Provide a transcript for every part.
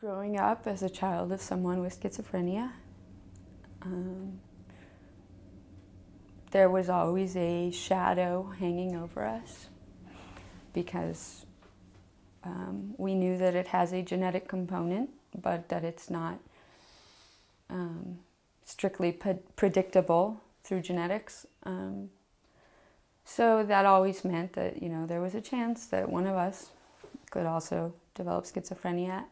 Growing up as a child of someone with schizophrenia, there was always a shadow hanging over us because we knew that it has a genetic component, but that it's not strictly predictable through genetics. So that always meant that, there was a chance that one of us could also develop schizophrenia.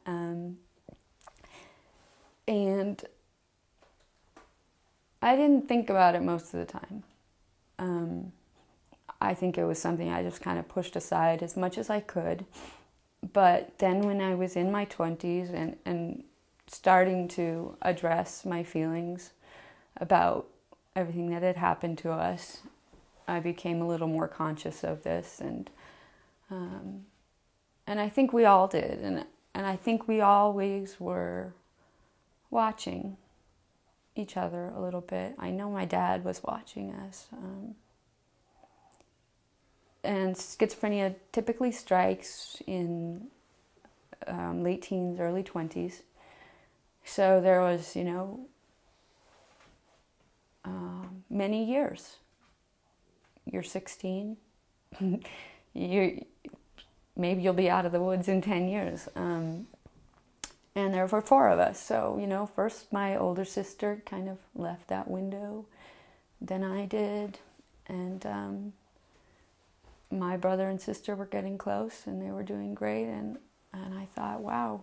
And I didn't think about it most of the time. I think it was something I just kind of pushed aside as much as I could. But then when I was in my 20s and starting to address my feelings about everything that had happened to us, I became a little more conscious of this, and I think we all did, and I think we always were watching each other a little bit. I know my dad was watching us, and schizophrenia typically strikes in late teens, early 20s. So there was, many years. You're 16. Maybe you'll be out of the woods in 10 years. And there were 4 of us. So, first my older sister kind of left that window. Then I did. And my brother and sister were getting close, and they were doing great. And I thought, wow,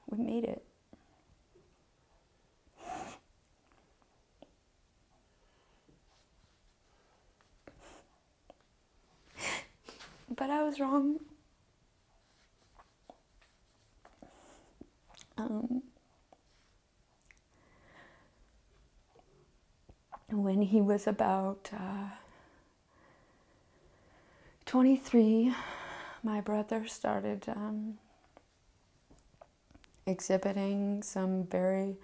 we made it. But I was wrong. When he was about 23, my brother started exhibiting some very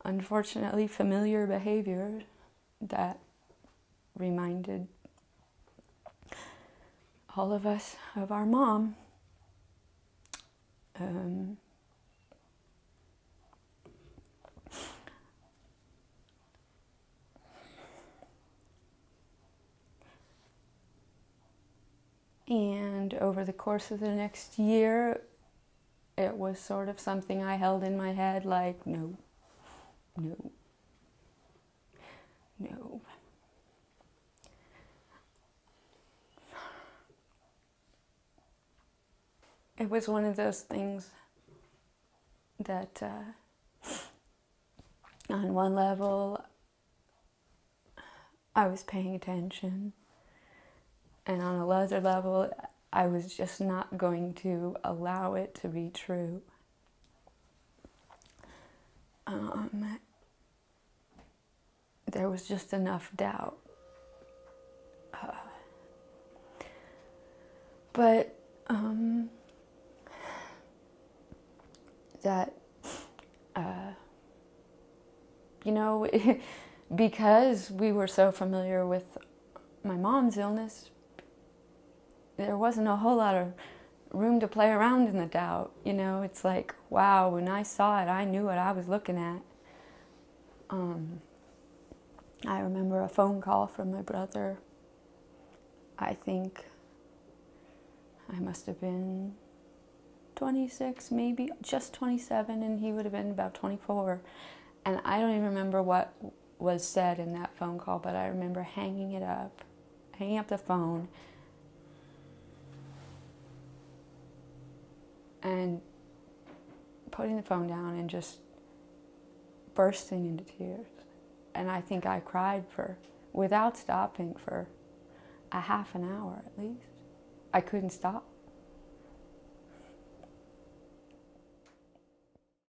unfortunately familiar behavior that reminded all of us of our mom. And over the course of the next year, it was sort of something I held in my head like, no, no, no. It was one of those things that on one level I was paying attention, and on another level I was just not going to allow it to be true. There was just enough doubt. But that, because we were so familiar with my mom's illness, there wasn't a whole lot of room to play around in the doubt. It's like, wow, when I saw it, I knew what I was looking at. I remember a phone call from my brother. I think I must have been 26, maybe just 27, and he would have been about 24. And I don't even remember what was said in that phone call, but I remember hanging up the phone, and putting the phone down and just bursting into tears. And I think I cried without stopping for a half an hour at least. I couldn't stop.